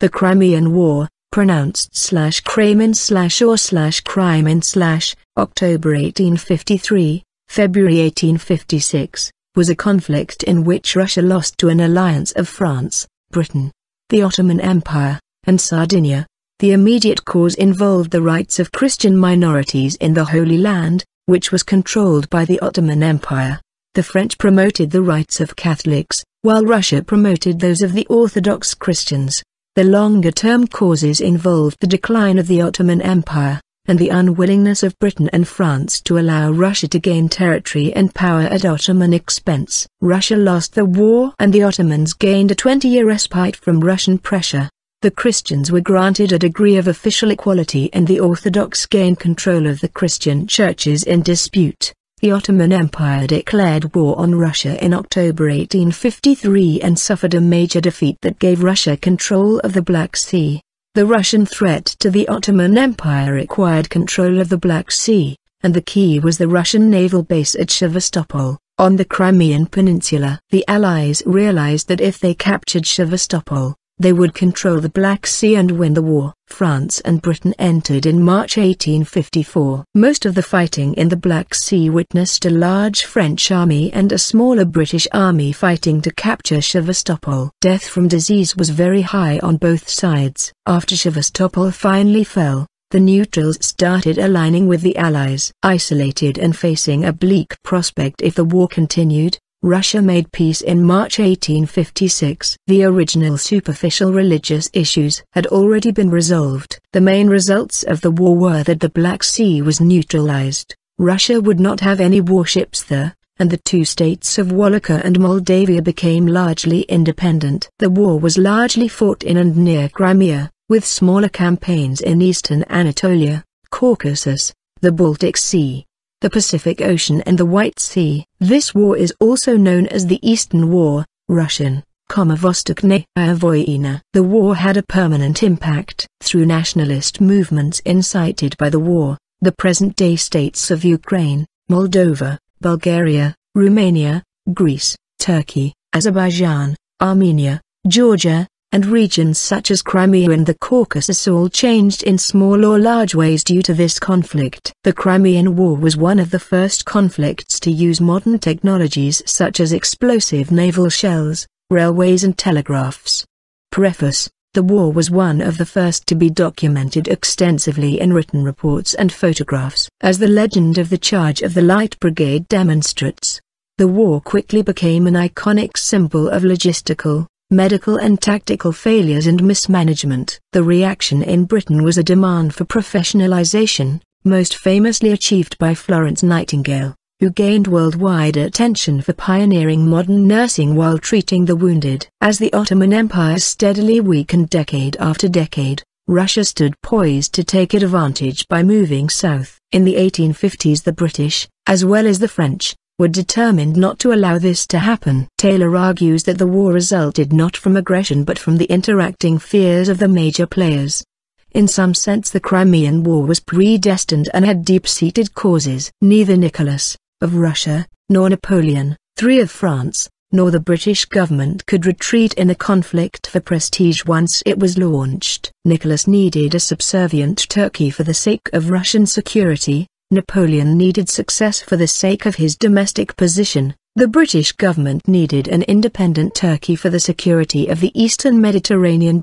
The Crimean War, pronounced /kraɪ́miːən/or/krɨɪmiːən/, October 1853, February 1856, was a conflict in which Russia lost to an alliance of France, Britain, the Ottoman Empire, and Sardinia. The immediate cause involved the rights of Christian minorities in the Holy Land, which was controlled by the Ottoman Empire. The French promoted the rights of Catholics, while Russia promoted those of the Orthodox Christians. The longer-term causes involved the decline of the Ottoman Empire, and the unwillingness of Britain and France to allow Russia to gain territory and power at Ottoman expense. Russia lost the war and the Ottomans gained a 20-year respite from Russian pressure. The Christians were granted a degree of official equality and the Orthodox gained control of the Christian churches in dispute. The Ottoman Empire declared war on Russia in October 1853 and suffered a major defeat that gave Russia control of the Black Sea. The Russian threat to the Ottoman Empire required control of the Black Sea, and the key was the Russian naval base at Sevastopol, on the Crimean Peninsula. The Allies realized that if they captured Sevastopol, they would control the Black Sea and win the war. France and Britain entered in March 1854. Most of the fighting in the Black Sea witnessed a large French army and a smaller British army fighting to capture Sevastopol. Death from disease was very high on both sides. After Sevastopol finally fell, the neutrals started aligning with the Allies. Isolated and facing a bleak prospect if the war continued, Russia made peace in March 1856. The original superficial religious issues had already been resolved. The main results of the war were that the Black Sea was neutralized, Russia would not have any warships there, and the two states of Wallachia and Moldavia became largely independent. The war was largely fought in and near Crimea, with smaller campaigns in eastern Anatolia, Caucasus, the Baltic Sea, the Pacific Ocean and the White Sea. This war is also known as the Eastern War, Russian, Vostoknaya Voyina. The war had a permanent impact. Through nationalist movements incited by the war, the present-day states of Ukraine, Moldova, Bulgaria, Romania, Greece, Turkey, Azerbaijan, Armenia, Georgia, and regions such as Crimea and the Caucasus all changed in small or large ways due to this conflict. The Crimean War was one of the first conflicts to use modern technologies such as explosive naval shells, railways and telegraphs. Preface: the war was one of the first to be documented extensively in written reports and photographs. As the legend of the Charge of the Light Brigade demonstrates, the war quickly became an iconic symbol of logistical, medical and tactical failures and mismanagement. The reaction in Britain was a demand for professionalization, most famously achieved by Florence Nightingale, who gained worldwide attention for pioneering modern nursing while treating the wounded. As the Ottoman Empire steadily weakened decade after decade, Russia stood poised to take advantage by moving south. In the 1850s the British, as well as the French, were determined not to allow this to happen. Taylor argues that the war resulted not from aggression but from the interacting fears of the major players. In some sense the Crimean War was predestined and had deep-seated causes. Neither Nicholas, of Russia, nor Napoleon, III of France, nor the British government could retreat in the conflict for prestige once it was launched. Nicholas needed a subservient Turkey for the sake of Russian security. Napoleon needed success for the sake of his domestic position. The British government needed an independent Turkey for the security of the Eastern Mediterranean.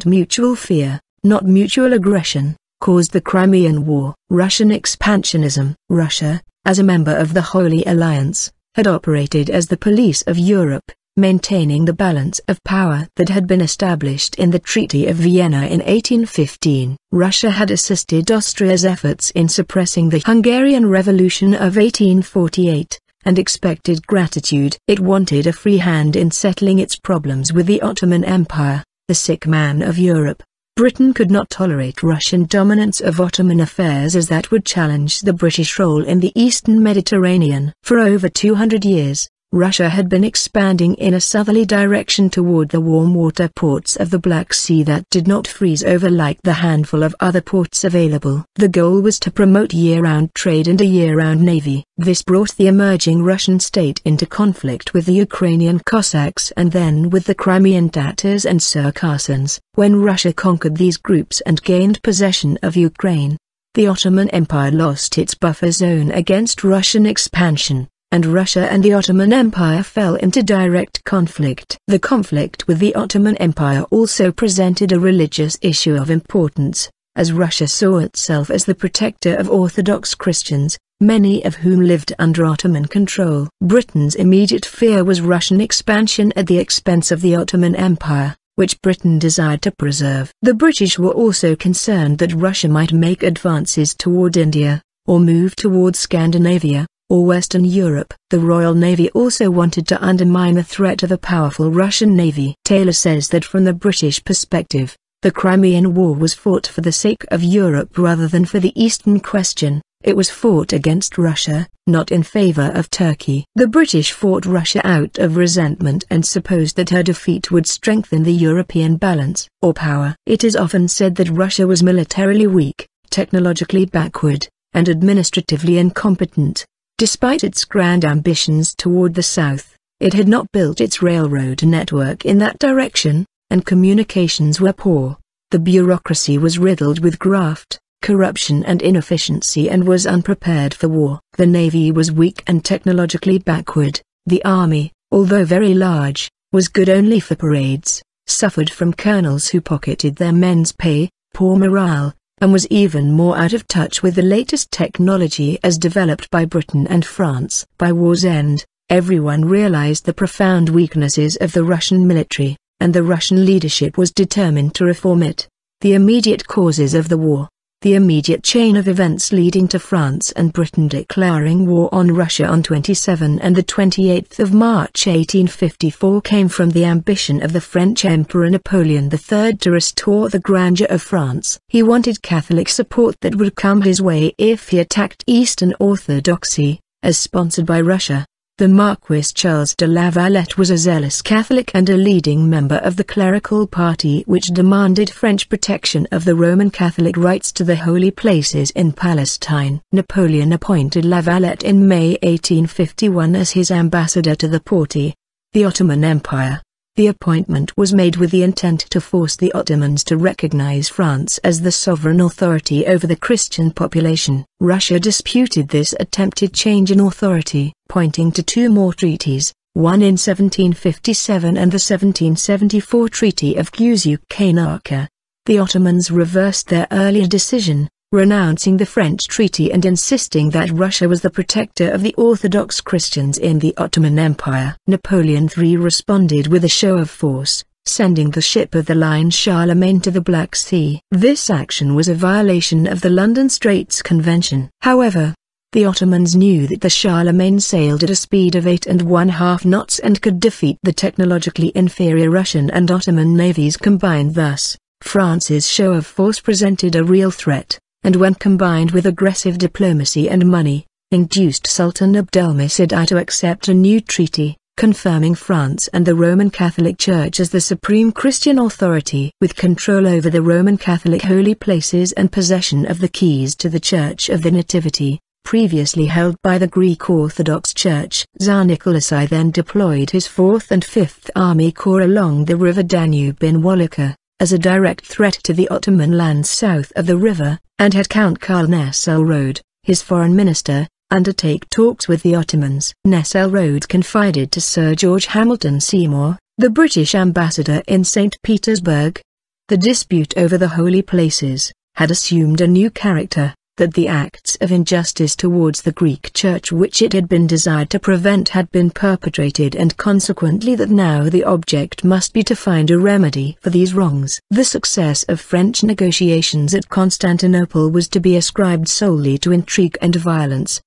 Mutual fear, not mutual aggression, caused the Crimean War. Russian expansionism. Russia, as a member of the Holy Alliance, had operated as the police of Europe, maintaining the balance of power that had been established in the Treaty of Vienna in 1815. Russia had assisted Austria's efforts in suppressing the Hungarian Revolution of 1848, and expected gratitude. It wanted a free hand in settling its problems with the Ottoman Empire, the sick man of Europe. Britain could not tolerate Russian dominance of Ottoman affairs as that would challenge the British role in the Eastern Mediterranean. For over 200 years, Russia had been expanding in a southerly direction toward the warm water ports of the Black Sea that did not freeze over like the handful of other ports available. The goal was to promote year-round trade and a year-round navy. This brought the emerging Russian state into conflict with the Ukrainian Cossacks and then with the Crimean Tatars and Circassians. When Russia conquered these groups and gained possession of Ukraine, the Ottoman Empire lost its buffer zone against Russian expansion, and Russia and the Ottoman Empire fell into direct conflict. The conflict with the Ottoman Empire also presented a religious issue of importance, as Russia saw itself as the protector of Orthodox Christians, many of whom lived under Ottoman control. Britain's immediate fear was Russian expansion at the expense of the Ottoman Empire, which Britain desired to preserve. The British were also concerned that Russia might make advances toward India, or move towards Scandinavia, or Western Europe. The Royal Navy also wanted to undermine the threat of a powerful Russian navy. Taylor says that from the British perspective, the Crimean War was fought for the sake of Europe rather than for the Eastern question. It was fought against Russia, not in favor of Turkey. The British fought Russia out of resentment and supposed that her defeat would strengthen the European balance or power. It is often said that Russia was militarily weak, technologically backward, and administratively incompetent. Despite its grand ambitions toward the south, it had not built its railroad network in that direction, and communications were poor. The bureaucracy was riddled with graft, corruption and inefficiency and was unprepared for war. The navy was weak and technologically backward. The army, although very large, was good only for parades, suffered from colonels who pocketed their men's pay, poor morale, and was even more out of touch with the latest technology as developed by Britain and France. By war's end, everyone realized the profound weaknesses of the Russian military, and the Russian leadership was determined to reform it. The immediate causes of the war. The immediate chain of events leading to France and Britain declaring war on Russia on 27 and 28 March 1854 came from the ambition of the French Emperor Napoleon III to restore the grandeur of France. He wanted Catholic support that would come his way if he attacked Eastern Orthodoxy, as sponsored by Russia. The Marquis Charles de la Valette was a zealous Catholic and a leading member of the clerical party which demanded French protection of the Roman Catholic rights to the holy places in Palestine. Napoleon appointed La Valette in May 1851 as his ambassador to the Porte, the Ottoman Empire. The appointment was made with the intent to force the Ottomans to recognize France as the sovereign authority over the Christian population. Russia disputed this attempted change in authority, pointing to two more treaties, one in 1757 and the 1774 Treaty of Küçükçayırca. The Ottomans reversed their earlier decision, renouncing the French treaty and insisting that Russia was the protector of the Orthodox Christians in the Ottoman Empire. Napoleon III responded with a show of force, sending the ship of the line Charlemagne to the Black Sea. This action was a violation of the London Straits Convention. However, the Ottomans knew that the Charlemagne sailed at a speed of 8½ knots and could defeat the technologically inferior Russian and Ottoman navies combined. Thus, France's show of force presented a real threat, and when combined with aggressive diplomacy and money, induced Sultan Abdülmecid I to accept a new treaty, confirming France and the Roman Catholic Church as the supreme Christian authority. With control over the Roman Catholic holy places and possession of the keys to the Church of the Nativity, previously held by the Greek Orthodox Church, Tsar Nicholas I then deployed his 4th and 5th Army Corps along the river Danube in Wallachia, as a direct threat to the Ottoman lands south of the river, and had Count Karl Nesselrode, his foreign minister, undertake talks with the Ottomans. Nesselrode confided to Sir George Hamilton Seymour, the British ambassador in St. Petersburg. The dispute over the holy places had assumed a new character, that the acts of injustice towards the Greek Church which it had been desired to prevent had been perpetrated, and consequently that now the object must be to find a remedy for these wrongs. The success of French negotiations at Constantinople was to be ascribed solely to intrigue and violence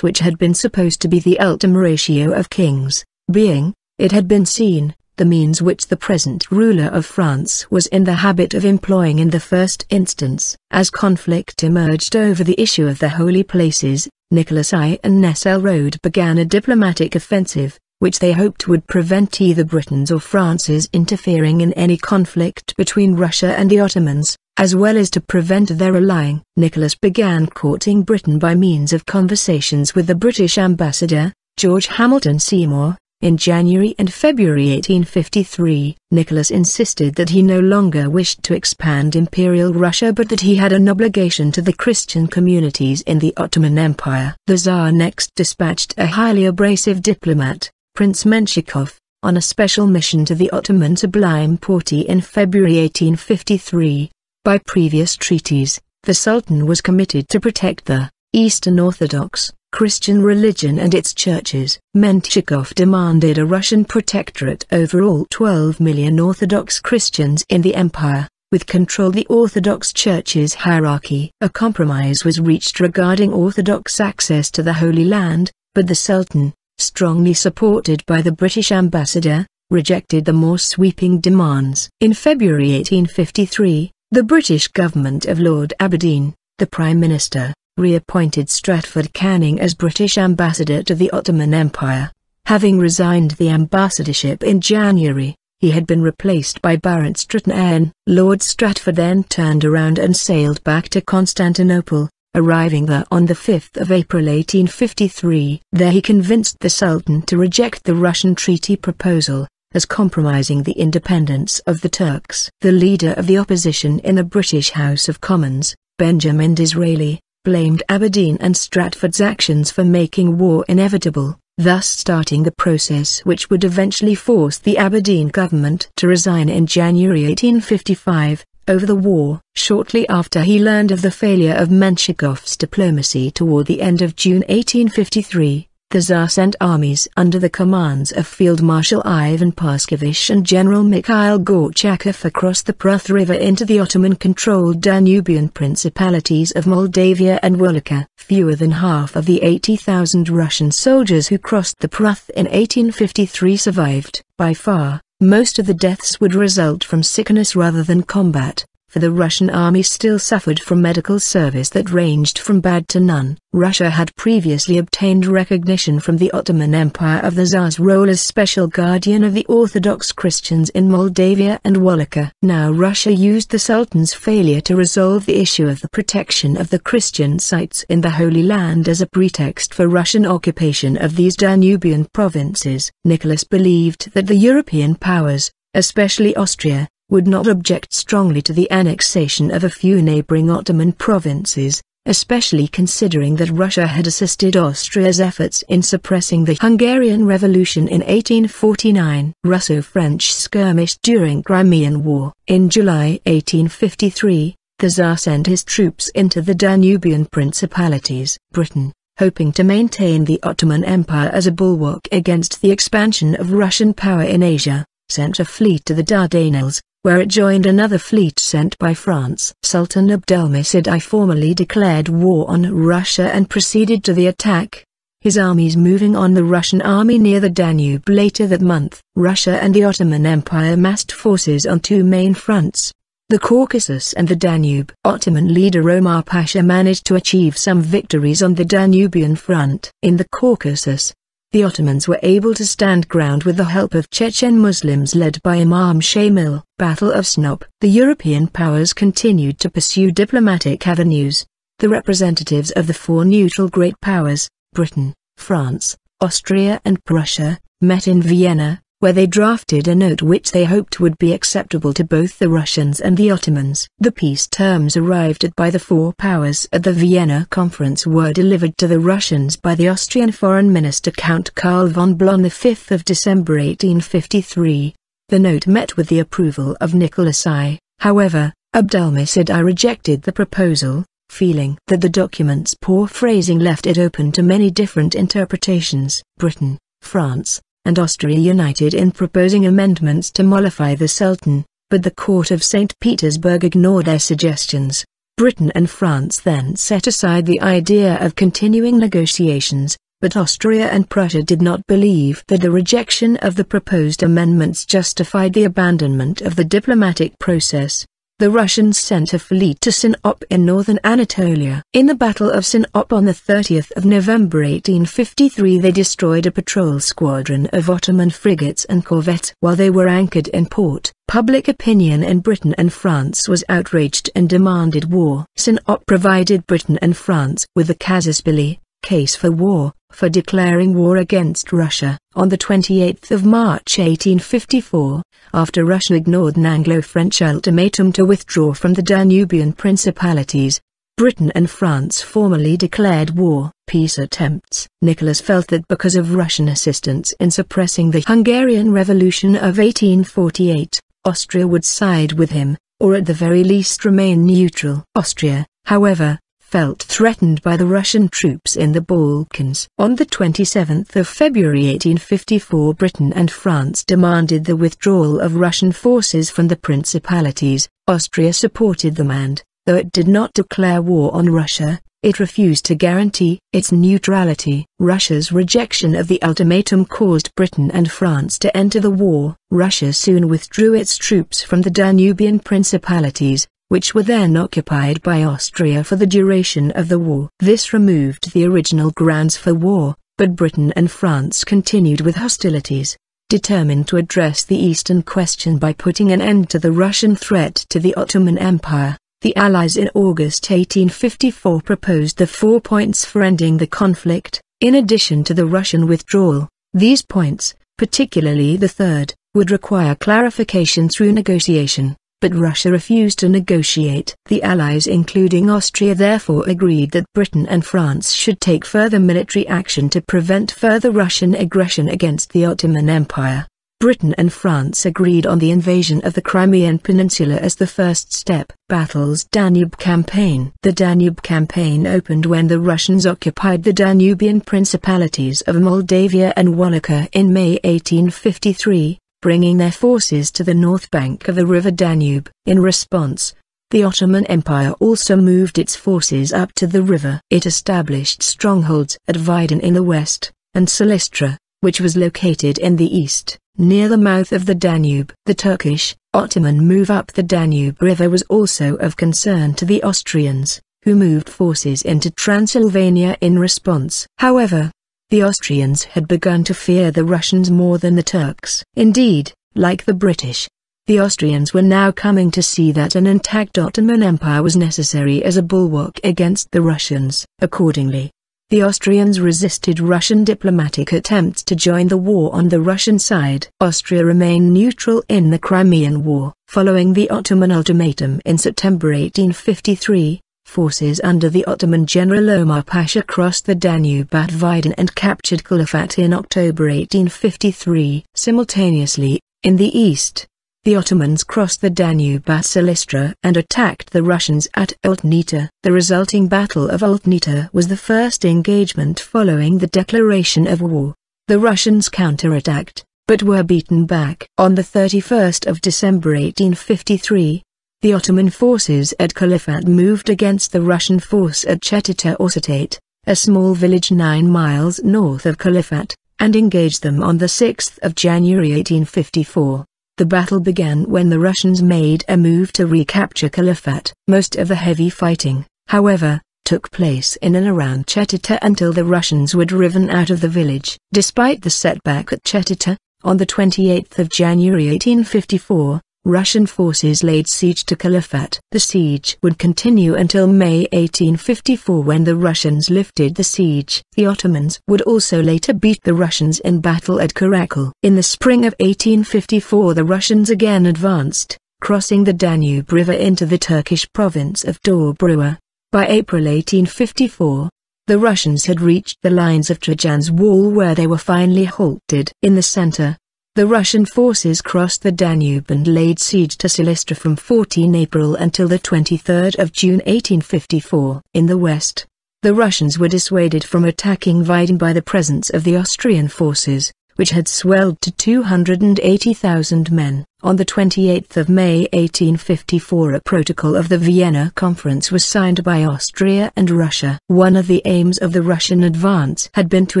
which had been supposed to be the ultima ratio of kings, being, it had been seen, the means which the present ruler of France was in the habit of employing in the first instance. As conflict emerged over the issue of the holy places, Nicholas I and Nesselrode began a diplomatic offensive, which they hoped would prevent either Britain's or France's interfering in any conflict between Russia and the Ottomans, as well as to prevent their allying. Nicholas began courting Britain by means of conversations with the British ambassador, George Hamilton Seymour, in January and February 1853. Nicholas insisted that he no longer wished to expand Imperial Russia but that he had an obligation to the Christian communities in the Ottoman Empire. The Tsar next dispatched a highly abrasive diplomat, Prince Menshikov, on a special mission to the Ottoman Sublime Porte in February 1853. By previous treaties, the Sultan was committed to protect the Eastern Orthodox Christian religion and its churches. Menshikov demanded a Russian protectorate over all 12 million Orthodox Christians in the empire, with control the Orthodox Church's hierarchy. A compromise was reached regarding Orthodox access to the Holy Land, but the Sultan, strongly supported by the British ambassador, rejected the more sweeping demands. In February 1853, the British government of Lord Aberdeen, the Prime Minister, reappointed Stratford Canning as British ambassador to the Ottoman Empire. Having resigned the ambassadorship in January, he had been replaced by Baron kraɪ́miːən. Lord Stratford then turned around and sailed back to Constantinople, arriving there on the 5th of April 1853. There he convinced the Sultan to reject the Russian treaty proposal, as compromising the independence of the Turks. The leader of the opposition in the British House of Commons, Benjamin Disraeli, blamed Aberdeen and Stratford's actions for making war inevitable, thus starting the process which would eventually force the Aberdeen government to resign in January 1855, over the war. Shortly after he learned of the failure of Menshikov's diplomacy toward the end of June 1853, the Tsar sent armies under the commands of Field Marshal Ivan Paskevich and General Mikhail Gorchakov across the Pruth River into the Ottoman-controlled Danubian principalities of Moldavia and Wallachia. Fewer than half of the 80,000 Russian soldiers who crossed the Pruth in 1853 survived. By far, most of the deaths would result from sickness rather than combat, for the Russian army still suffered from medical service that ranged from bad to none. Russia had previously obtained recognition from the Ottoman Empire of the Tsar's role as special guardian of the Orthodox Christians in Moldavia and Wallachia. Now Russia used the Sultan's failure to resolve the issue of the protection of the Christian sites in the Holy Land as a pretext for Russian occupation of these Danubian provinces. Nicholas believed that the European powers, especially Austria, would not object strongly to the annexation of a few neighboring Ottoman provinces, especially considering that Russia had assisted Austria's efforts in suppressing the Hungarian Revolution in 1849. Russo-French skirmish during Crimean War. In July 1853, the Tsar sent his troops into the Danubian principalities. Britain, hoping to maintain the Ottoman Empire as a bulwark against the expansion of Russian power in Asia, sent a fleet to the Dardanelles, where it joined another fleet sent by France. Sultan Abdülmecid I formally declared war on Russia and proceeded to the attack, his armies moving on the Russian army near the Danube. Later that month, Russia and the Ottoman Empire massed forces on two main fronts, the Caucasus and the Danube. Ottoman leader Omar Pasha managed to achieve some victories on the Danubian front. In the Caucasus, the Ottomans were able to stand ground with the help of Chechen Muslims led by Imam Shamil. Battle of Snop. The European powers continued to pursue diplomatic avenues. The representatives of the four neutral great powers, Britain, France, Austria and Prussia, met in Vienna, where they drafted a note which they hoped would be acceptable to both the Russians and the Ottomans. The peace terms arrived at by the four powers at the Vienna Conference were delivered to the Russians by the Austrian Foreign Minister Count Karl von Blon on the 5th of December 1853. The note met with the approval of Nicholas I. However, Abdülmecid I rejected the proposal, feeling that the document's poor phrasing left it open to many different interpretations. Britain, France, and Austria united in proposing amendments to mollify the Sultan, but the court of St. Petersburg ignored their suggestions. Britain and France then set aside the idea of continuing negotiations, but Austria and Prussia did not believe that the rejection of the proposed amendments justified the abandonment of the diplomatic process. the Russians sent a fleet to Sinop in northern Anatolia. In the Battle of Sinop on the 30th of November 1853 they destroyed a patrol squadron of Ottoman frigates and corvettes. While they were anchored in port, public opinion in Britain and France was outraged and demanded war. Sinop provided Britain and France with the casus belli, case for war, for declaring war against Russia. On the 28th of March 1854, after Russia ignored an Anglo-French ultimatum to withdraw from the Danubian principalities, Britain and France formally declared war. Peace attempts. Nicholas felt that because of Russian assistance in suppressing the Hungarian Revolution of 1848, Austria would side with him, or at the very least remain neutral. Austria, however, felt threatened by the Russian troops in the Balkans. On the 27th of February 1854 Britain and France demanded the withdrawal of Russian forces from the principalities. Austria supported them and, though it did not declare war on Russia, it refused to guarantee its neutrality. Russia's rejection of the ultimatum caused Britain and France to enter the war. Russia soon withdrew its troops from the Danubian principalities, which were then occupied by Austria for the duration of the war. This removed the original grounds for war, but Britain and France continued with hostilities, determined to address the Eastern question by putting an end to the Russian threat to the Ottoman Empire. The Allies in August 1854 proposed the 4 points for ending the conflict, in addition to the Russian withdrawal. These points, particularly the third, would require clarification through negotiation, but Russia refused to negotiate. The Allies including Austria therefore agreed that Britain and France should take further military action to prevent further Russian aggression against the Ottoman Empire. Britain and France agreed on the invasion of the Crimean Peninsula as the first step. Battles. Danube Campaign. The Danube Campaign opened when the Russians occupied the Danubian principalities of Moldavia and Wallachia in May 1853, bringing their forces to the north bank of the river Danube. In response, the Ottoman Empire also moved its forces up to the river. It established strongholds at Vidin in the west, and Silistra, which was located in the east, near the mouth of the Danube. The Turkish, Ottoman move up the Danube River was also of concern to the Austrians, who moved forces into Transylvania in response. However, the Austrians had begun to fear the Russians more than the Turks. Indeed, like the British, the Austrians were now coming to see that an intact Ottoman Empire was necessary as a bulwark against the Russians. Accordingly, the Austrians resisted Russian diplomatic attempts to join the war on the Russian side. Austria remained neutral in the Crimean War. Following the Ottoman ultimatum in September 1853, forces under the Ottoman General Omar Pasha crossed the Danube at Vidin and captured Caliphate in October 1853. Simultaneously, in the east, the Ottomans crossed the Danube at Silistra and attacked the Russians at Oltnita. The resulting Battle of Oltnita was the first engagement following the declaration of war. The Russians counterattacked, but were beaten back. On the 31st of December 1853, the Ottoman forces at Caliphate moved against the Russian force at Chetita Orsitate, a small village 9 miles north of Caliphate, and engaged them on the 6th of January 1854. The battle began when the Russians made a move to recapture Caliphate. Most of the heavy fighting, however, took place in and around Chetita until the Russians were driven out of the village. Despite the setback at Chetita, on the 28th of January 1854, Russian forces laid siege to Caliphate. The siege would continue until May 1854 when the Russians lifted the siege. The Ottomans would also later beat the Russians in battle at Caracal. In the spring of 1854 the Russians again advanced, crossing the Danube River into the Turkish province of Dobrua. By April 1854, the Russians had reached the lines of Trajan's Wall where they were finally halted. In the center, the Russian forces crossed the Danube and laid siege to Silistra from 14 April until the 23rd of June 1854. In the west, the Russians were dissuaded from attacking Vidin by the presence of the Austrian forces, which had swelled to 280,000 men. On the 28th of May 1854 a protocol of the Vienna Conference was signed by Austria and Russia. One of the aims of the Russian advance had been to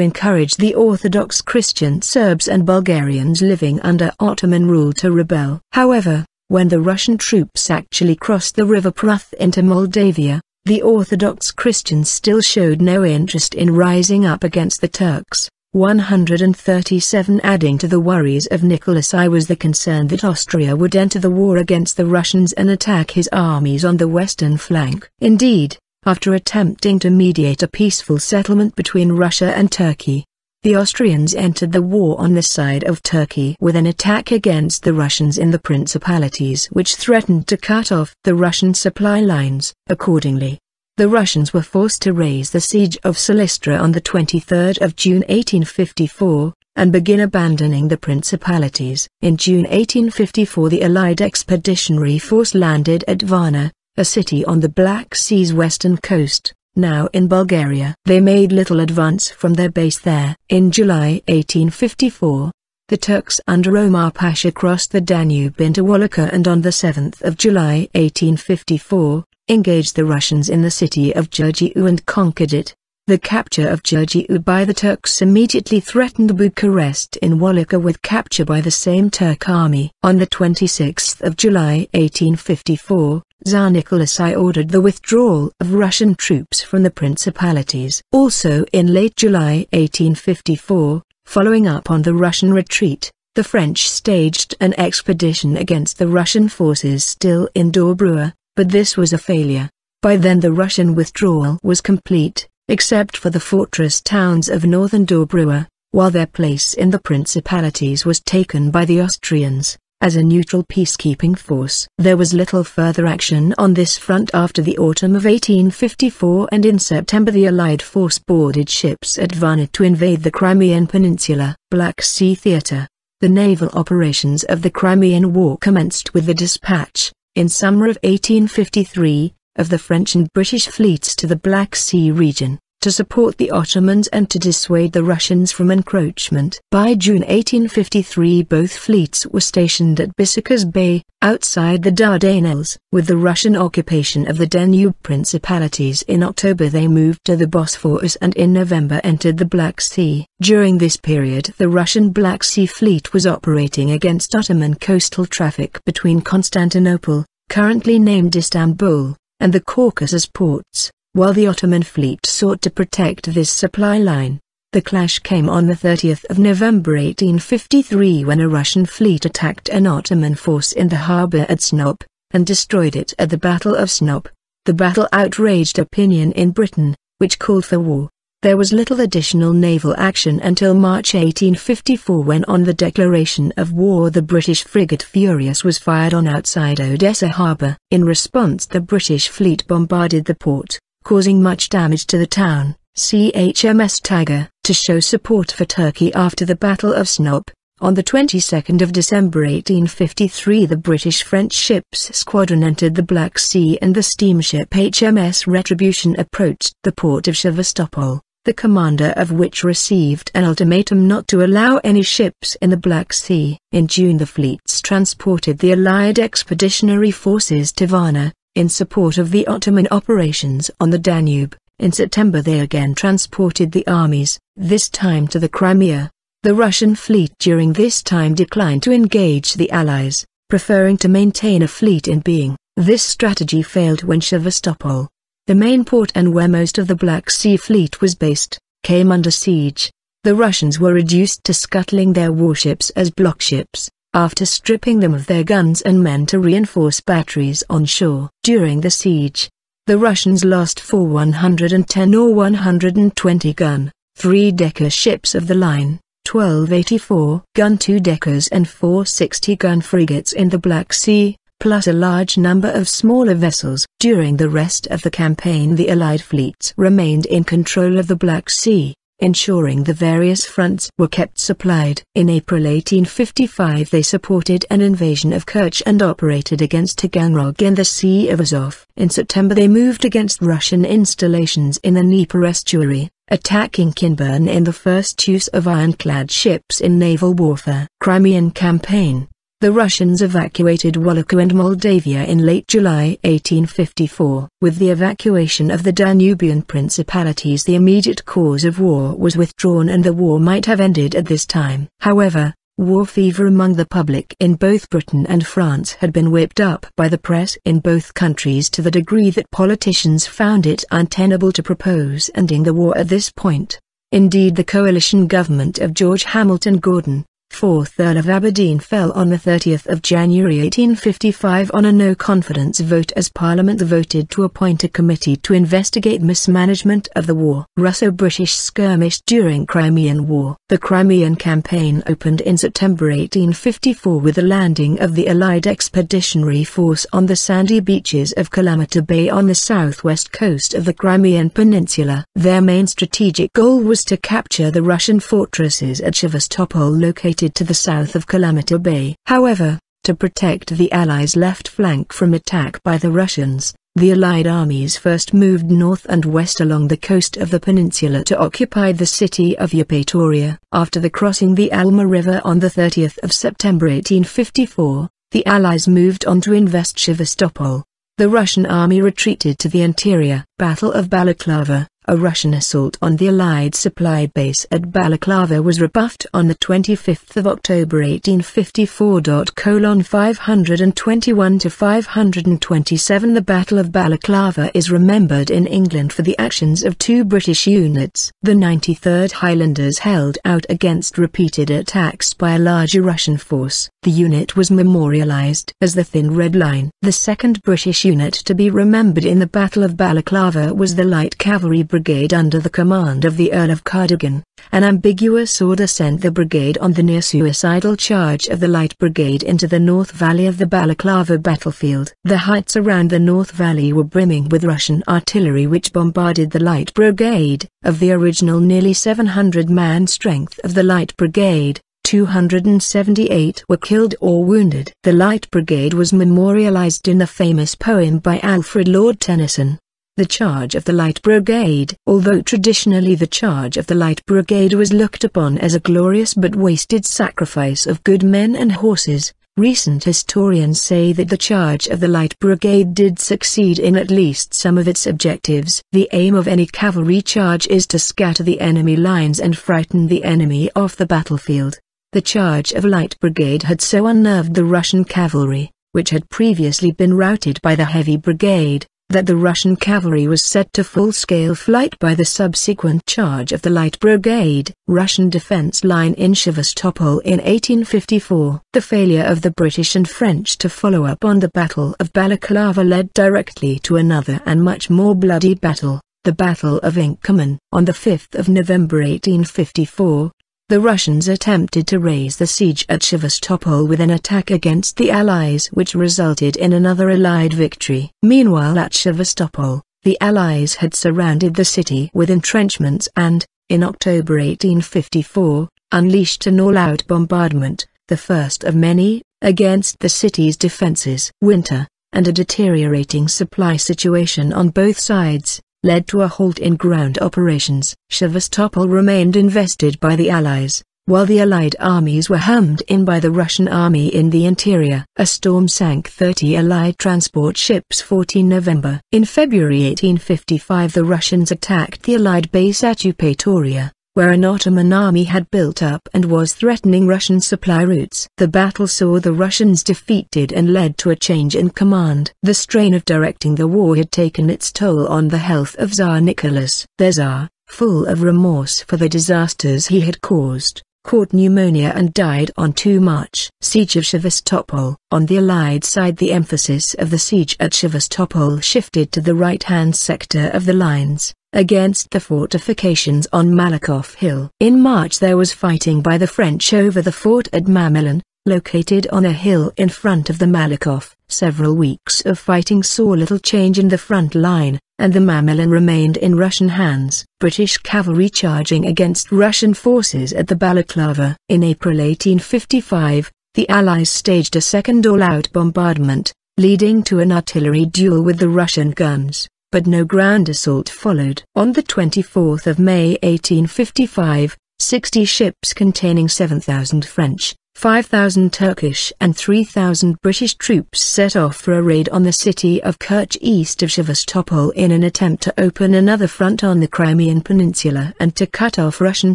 encourage the Orthodox Christian Serbs and Bulgarians living under Ottoman rule to rebel. However, When the Russian troops actually crossed the river Pruth into Moldavia, the Orthodox Christians still showed no interest in rising up against the Turks. 137 Adding to the worries of Nicholas I was the concern that Austria would enter the war against the Russians and attack his armies on the western flank. Indeed, after attempting to mediate a peaceful settlement between Russia and Turkey, the Austrians entered the war on the side of Turkey with an attack against the Russians in the principalities which threatened to cut off the Russian supply lines. Accordingly, the Russians were forced to raise the siege of Silistra on the 23rd of June 1854, and begin abandoning the principalities. In June 1854 the Allied expeditionary force landed at Varna, a city on the Black Sea's western coast, now in Bulgaria. They made little advance from their base there. In July 1854, the Turks under Omar Pasha crossed the Danube into Wallachia and on the 7th of July 1854, engaged the Russians in the city of Giurgiu and conquered it. The capture of Giurgiu by the Turks immediately threatened Bucharest in Wallachia with capture by the same Turk army. On the 26th of July 1854, Tsar Nicholas I ordered the withdrawal of Russian troops from the principalities. Also in late July 1854, following up on the Russian retreat, the French staged an expedition against the Russian forces still in Dobrua, but this was a failure. By then the Russian withdrawal was complete, except for the fortress towns of northern Dobrua, while their place in the principalities was taken by the Austrians, as a neutral peacekeeping force. There was little further action on this front after the autumn of 1854, and in September the Allied force boarded ships at Varna to invade the Crimean Peninsula. Black Sea Theatre. The naval operations of the Crimean War commenced with the dispatch, in summer of 1853, of the French and British fleets to the Black Sea region, to support the Ottomans and to dissuade the Russians from encroachment. By June 1853 both fleets were stationed at Byzacas Bay, outside the Dardanelles. With the Russian occupation of the Danube principalities in October they moved to the Bosphorus and in November entered the Black Sea. During this period the Russian Black Sea Fleet was operating against Ottoman coastal traffic between Constantinople, currently named Istanbul, and the Caucasus ports, while the Ottoman fleet sought to protect this supply line. The clash came on the 30th of November 1853 when a Russian fleet attacked an Ottoman force in the harbour at Snop, and destroyed it at the Battle of Snop. The battle outraged opinion in Britain, which called for war. There was little additional naval action until March 1854 when on the declaration of war the British frigate Furious was fired on outside Odessa harbour. In response the British fleet bombarded the port, causing much damage to the town. HMS Tiger. To show support for Turkey after the Battle of Snop, on the 22nd of December 1853 the British-French ships squadron entered the Black Sea and the steamship HMS Retribution approached the port of Sevastopol, the commander of which received an ultimatum not to allow any ships in the Black Sea. In June the fleets transported the Allied expeditionary forces to Varna, in support of the Ottoman operations on the Danube. In September they again transported the armies, this time to the Crimea. The Russian fleet during this time declined to engage the Allies, preferring to maintain a fleet in being. This strategy failed when Sevastopol, the main port and where most of the Black Sea fleet was based, came under siege. The Russians were reduced to scuttling their warships as block ships, after stripping them of their guns and men to reinforce batteries on shore. During the siege, the Russians lost 4 110 or 120 gun, 3-decker ships of the line, 12 84-gun 2-deckers and 4 60-gun frigates in the Black Sea, plus a large number of smaller vessels. During the rest of the campaign the Allied fleets remained in control of the Black Sea, ensuring the various fronts were kept supplied. In April 1855 they supported an invasion of Kerch and operated against Taganrog in the Sea of Azov. In September they moved against Russian installations in the Dnieper estuary, attacking Kinburn in the first use of ironclad ships in naval warfare. Crimean Campaign. The Russians evacuated Wallachia and Moldavia in late July 1854. With the evacuation of the Danubian principalities the immediate cause of war was withdrawn and the war might have ended at this time. However, War fever among the public in both Britain and France had been whipped up by the press in both countries to the degree that politicians found it untenable to propose ending the war at this point. Indeed, the coalition government of George Hamilton Gordon, 4th Earl of Aberdeen, fell on the 30th of January 1855 on a no-confidence vote as Parliament voted to appoint a committee to investigate mismanagement of the war. Russo-British skirmish during Crimean War. The Crimean campaign opened in September 1854 with the landing of the Allied Expeditionary Force on the sandy beaches of Kalamata Bay on the southwest coast of the Crimean Peninsula. Their main strategic goal was to capture the Russian fortresses at Sevastopol located to the south of Kalamata Bay. However, to protect the Allies' left flank from attack by the Russians, the Allied armies first moved north and west along the coast of the peninsula to occupy the city of Eupatoria. After the crossing the Alma River on the 30th of September 1854, the Allies moved on to invest Sevastopol. The Russian army retreated to the interior. Battle of Balaclava. A Russian assault on the Allied supply base at Balaclava was rebuffed on the 25th of October 1854. 521 to 527 The Battle of Balaclava is remembered in England for the actions of two British units. The 93rd Highlanders held out against repeated attacks by a larger Russian force. The unit was memorialized as the Thin Red Line. The second British unit to be remembered in the Battle of Balaclava was the Light Cavalry Brigade under the command of the Earl of Cardigan. An ambiguous order sent the brigade on the near-suicidal charge of the Light Brigade into the North Valley of the Balaclava battlefield. The heights around the North Valley were brimming with Russian artillery which bombarded the Light Brigade. Of the original nearly 700-man strength of the Light Brigade, 278 were killed or wounded. The Light Brigade was memorialized in the famous poem by Alfred Lord Tennyson, The Charge of the Light Brigade. Although traditionally the charge of the Light Brigade was looked upon as a glorious but wasted sacrifice of good men and horses, recent historians say that the charge of the Light Brigade did succeed in at least some of its objectives. The aim of any cavalry charge is to scatter the enemy lines and frighten the enemy off the battlefield. The charge of Light Brigade had so unnerved the Russian cavalry, which had previously been routed by the Heavy Brigade, that the Russian cavalry was set to full-scale flight by the subsequent charge of the Light Brigade. Russian defense line in Sevastopol in 1854. The failure of the British and French to follow up on the Battle of Balaclava led directly to another and much more bloody battle, the Battle of Inkerman. On the 5th of November 1854, the Russians attempted to raise the siege at Sevastopol with an attack against the Allies which resulted in another Allied victory. Meanwhile at Sevastopol, the Allies had surrounded the city with entrenchments and, in October 1854, unleashed an all-out bombardment, the first of many, against the city's defenses. Winter, and a deteriorating supply situation on both sides, led to a halt in ground operations. Sevastopol remained invested by the Allies, while the Allied armies were hemmed in by the Russian army in the interior. A storm sank 30 Allied transport ships 14 November. In February 1855 the Russians attacked the Allied base at Eupatoria, where an Ottoman army had built up and was threatening Russian supply routes. The battle saw the Russians defeated and led to a change in command. The strain of directing the war had taken its toll on the health of Tsar Nicholas. The Tsar, full of remorse for the disasters he had caused, caught pneumonia and died on too much. Siege of Sevastopol. On the Allied side the emphasis of the siege at Sevastopol shifted to the right-hand sector of the lines, against the fortifications on Malakoff Hill. In March there was fighting by the French over the fort at Mamelon, located on a hill in front of the Malakoff. Several weeks of fighting saw little change in the front line, and the Mamelon remained in Russian hands. British cavalry charging against Russian forces at the Balaclava. In April 1855, the Allies staged a second all-out bombardment, leading to an artillery duel with the Russian guns, but no ground assault followed. On the 24th of May 1855, 60 ships containing 7,000 French, 5,000 Turkish and 3,000 British troops set off for a raid on the city of Kerch east of Sevastopol in an attempt to open another front on the Crimean Peninsula and to cut off Russian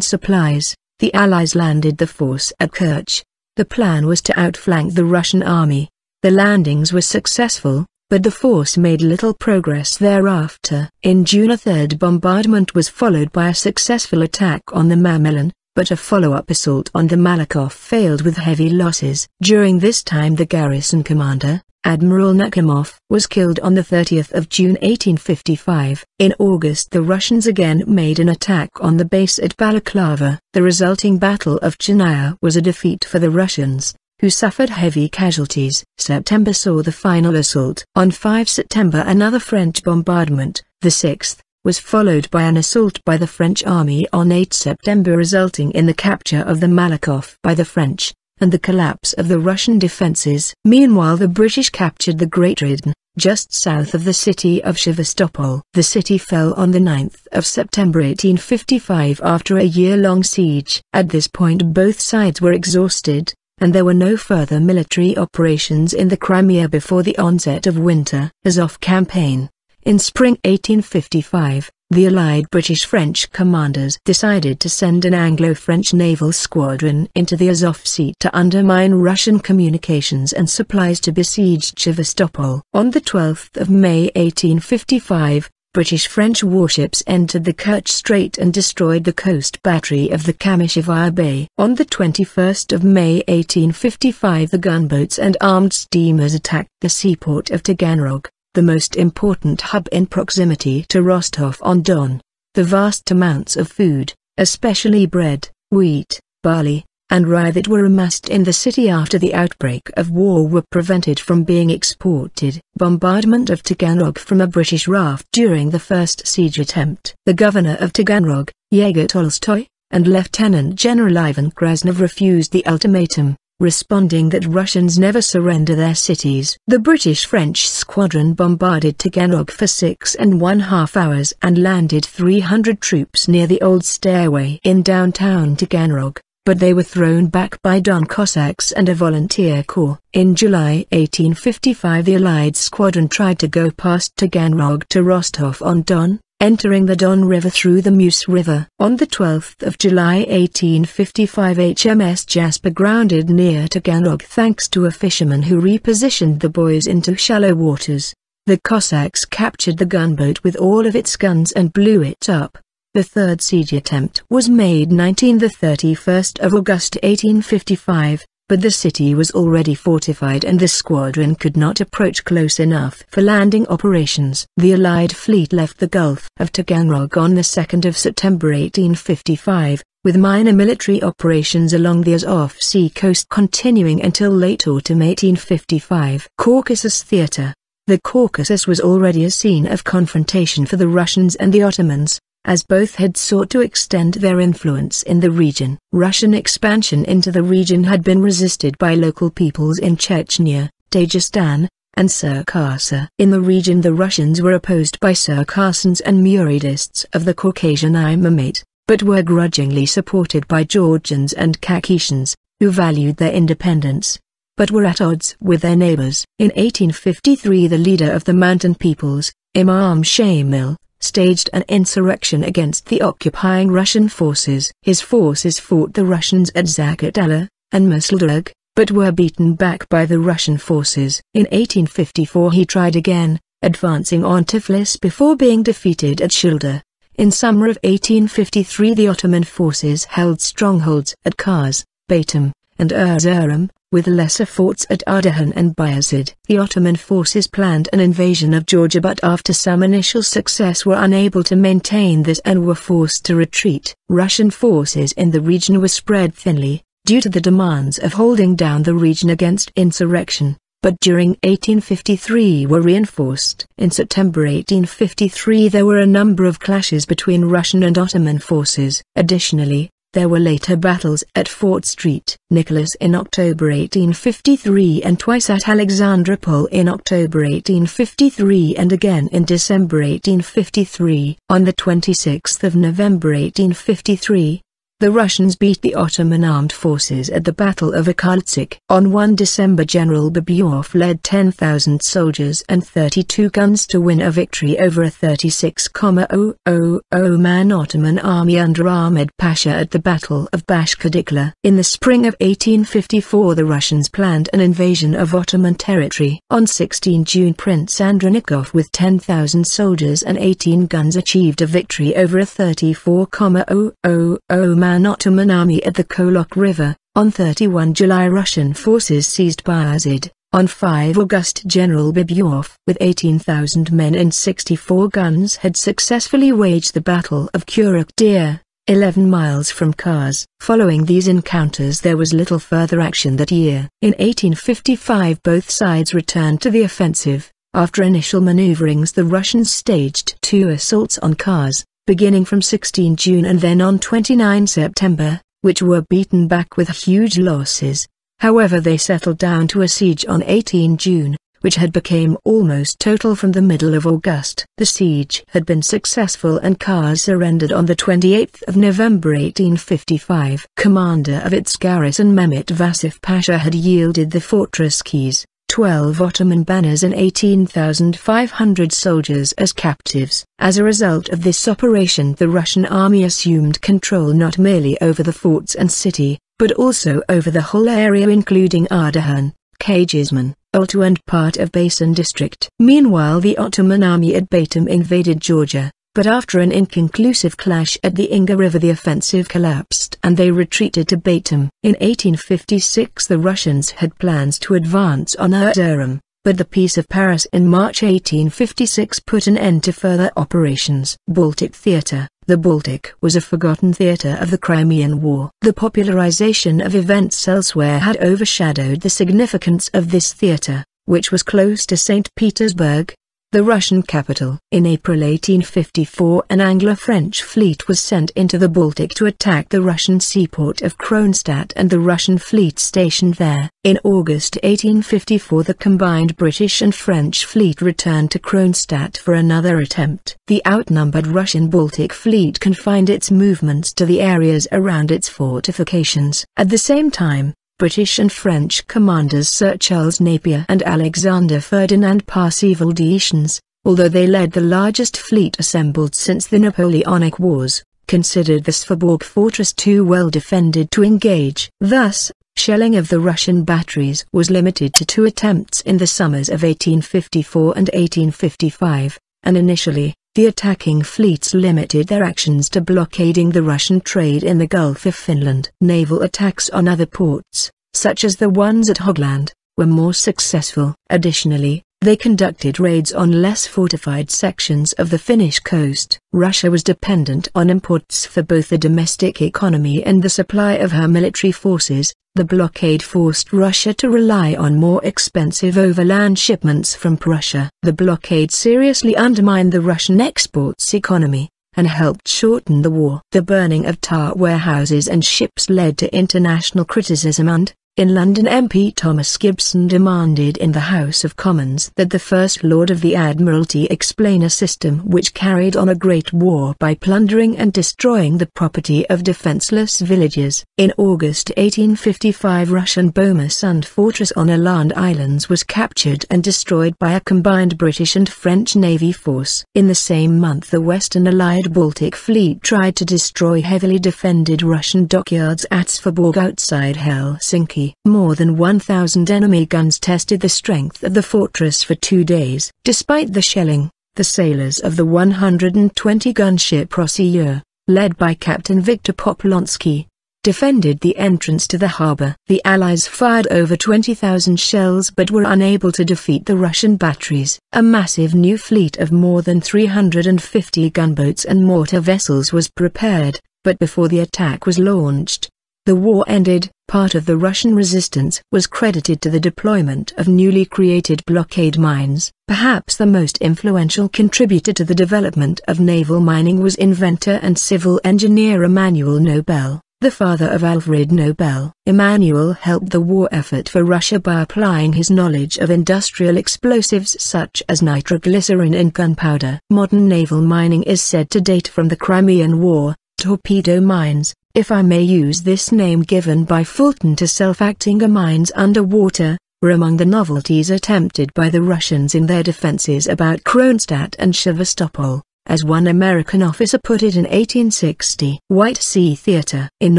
supplies. The Allies landed the force at Kerch, The plan was to outflank the Russian army. The landings were successful, but the force made little progress thereafter. In June a third bombardment was followed by a successful attack on the Mamelon, but a follow-up assault on the Malakoff failed with heavy losses. During this time the garrison commander, Admiral Nakhimov, was killed on the 30th of June 1855. In August the Russians again made an attack on the base at Balaklava. The resulting Battle of Chernaya was a defeat for the Russians, who suffered heavy casualties. September saw the final assault. On 5 September another French bombardment, the 6th, was followed by an assault by the French army on 8 September resulting in the capture of the Malakoff by the French, and the collapse of the Russian defenses. Meanwhile the British captured the Great Redon, just south of the city of Sevastopol. The city fell on the 9th of September 1855 after a year-long siege. At this point both sides were exhausted, and there were no further military operations in the Crimea before the onset of winter. Azov Campaign. In spring 1855, the allied British-French commanders decided to send an Anglo-French naval squadron into the Azov Sea to undermine Russian communications and supplies to besieged Sevastopol. On the 12th of May 1855, British-French warships entered the Kerch Strait and destroyed the coast battery of the Kamishevaya Bay. On the 21st of May 1855 the gunboats and armed steamers attacked the seaport of Taganrog, the most important hub in proximity to Rostov-on-Don. The vast amounts of food, especially bread, wheat, barley, and rye that were amassed in the city after the outbreak of war were prevented from being exported. Bombardment of Taganrog from a British raft during the first siege attempt. The governor of Taganrog, Yegor Tolstoy, and Lieutenant General Ivan Krasnov refused the ultimatum, responding that Russians never surrender their cities. The British-French squadron bombarded Taganrog for 6.5 hours and landed 300 troops near the old stairway in downtown Taganrog, but they were thrown back by Don Cossacks and a volunteer corps. In July 1855 the Allied squadron tried to go past Taganrog to Rostov-on-Don, entering the Don River through the Meuse River. On the 12th of July 1855 HMS Jasper grounded near Taganrog thanks to a fisherman who repositioned the buoys into shallow waters. The Cossacks captured the gunboat with all of its guns and blew it up. The third siege attempt was made the 31st of August 1855, but the city was already fortified and the squadron could not approach close enough for landing operations. The Allied fleet left the Gulf of Taganrog on the 2nd of September 1855, with minor military operations along the Azov Sea coast continuing until late autumn 1855. Caucasus Theatre. The Caucasus was already a scene of confrontation for the Russians and the Ottomans, as both had sought to extend their influence in the region. Russian expansion into the region had been resisted by local peoples in Chechnya, Dagestan, and Circassa. In the region the Russians were opposed by Circassians and Muradists of the Caucasian Imamate, but were grudgingly supported by Georgians and Kakhetians, who valued their independence, but were at odds with their neighbors. In 1853 the leader of the mountain peoples, Imam Shamil, staged an insurrection against the occupying Russian forces. His forces fought the Russians at Zaqatala and Musaldurg, but were beaten back by the Russian forces. In 1854 he tried again, advancing on Tiflis before being defeated at Shildar. In summer of 1853 the Ottoman forces held strongholds at Kars, Batum, and Erzurum, with lesser forts at Ardahan and Bayazid. The Ottoman forces planned an invasion of Georgia but after some initial success were unable to maintain this and were forced to retreat. Russian forces in the region were spread thinly, due to the demands of holding down the region against insurrection, but during 1853 were reinforced. In September 1853 there were a number of clashes between Russian and Ottoman forces. Additionally, there were later battles at Fort Street Nicholas in October 1853 and twice at Alexandropol in October 1853 and again in December 1853. On the 26th of November 1853, The Russians beat the Ottoman armed forces at the Battle of Akhaltsikhe. On 1 December General Babuov led 10,000 soldiers and 32 guns to win a victory over a 36,000-man Ottoman army under Ahmed Pasha at the Battle of Bashkadikla. In the spring of 1854 the Russians planned an invasion of Ottoman territory. On 16 June Prince Andronikov with 10,000 soldiers and 18 guns achieved a victory over a 34,000-man Ottoman army at the Kolok River. On 31 July Russian forces seized Bayazid. On 5 August General Babuov with 18,000 men and 64 guns had successfully waged the Battle of Kuruk Dir, 11 miles from Kars. Following these encounters there was little further action that year. In 1855 both sides returned to the offensive. After initial maneuverings the Russians staged 2 assaults on Kars, beginning from 16 June and then on 29 September, which were beaten back with huge losses. However they settled down to a siege on 18 June, which had become almost total from the middle of August. The siege had been successful and Kars surrendered on the 28th of November 1855. Commander of its garrison Mehmet Vasif Pasha had yielded the fortress keys, 12 Ottoman banners and 18,500 soldiers as captives. As a result of this operation the Russian army assumed control not merely over the forts and city, but also over the whole area including Ardahan, Kajisman, Ultu and part of Basin district. Meanwhile the Ottoman army at Batum invaded Georgia, but after an inconclusive clash at the Inga River the offensive collapsed and they retreated to Batum. In 1856 the Russians had plans to advance on Erzurum, but the Peace of Paris in March 1856 put an end to further operations. Baltic Theatre. The Baltic was a forgotten theatre of the Crimean War. The popularization of events elsewhere had overshadowed the significance of this theatre, which was close to St. Petersburg, the Russian capital. In April 1854 an Anglo-French fleet was sent into the Baltic to attack the Russian seaport of Kronstadt and the Russian fleet stationed there. In August 1854 the combined British and French fleet returned to Kronstadt for another attempt. The outnumbered Russian Baltic fleet confined its movements to the areas around its fortifications. At the same time, British and French commanders Sir Charles Napier and Alexander Ferdinand Parseval d'Etienne, although they led the largest fleet assembled since the Napoleonic Wars, considered the Svorborg fortress too well defended to engage. Thus, shelling of the Russian batteries was limited to 2 attempts in the summers of 1854 and 1855, and initially, the attacking fleets limited their actions to blockading the Russian trade in the Gulf of Finland. Naval attacks on other ports, such as the ones at Hogland, were more successful. Additionally, they conducted raids on less fortified sections of the Finnish coast. Russia was dependent on imports for both the domestic economy and the supply of her military forces. The blockade forced Russia to rely on more expensive overland shipments from Prussia. The blockade seriously undermined the Russian exports economy, and helped shorten the war. The burning of tar warehouses and ships led to international criticism and, in London MP Thomas Gibson demanded in the House of Commons that the First Lord of the Admiralty explain a system which carried on a great war by plundering and destroying the property of defenseless villages. In August 1855 Russian Bomarsund fortress on Åland Islands was captured and destroyed by a combined British and French Navy force. In the same month the Western Allied Baltic Fleet tried to destroy heavily defended Russian dockyards at Svorborg outside Helsinki. More than 1,000 enemy guns tested the strength of the fortress for 2 days. Despite the shelling, the sailors of the 120-gun ship Rossillon, led by Captain Victor Poplonsky, defended the entrance to the harbor. The Allies fired over 20,000 shells but were unable to defeat the Russian batteries. A massive new fleet of more than 350 gunboats and mortar vessels was prepared, but before the attack was launched, the war ended. Part of the Russian resistance was credited to the deployment of newly created blockade mines. Perhaps the most influential contributor to the development of naval mining was inventor and civil engineer Emanuel Nobel, the father of Alfred Nobel. Emanuel helped the war effort for Russia by applying his knowledge of industrial explosives such as nitroglycerin and gunpowder. Modern naval mining is said to date from the Crimean War. Torpedo mines, if I may use this name given by Fulton to self-acting mines underwater, were among the novelties attempted by the Russians in their defenses about Kronstadt and Sevastopol, as one American officer put it in 1860. White Sea Theatre. In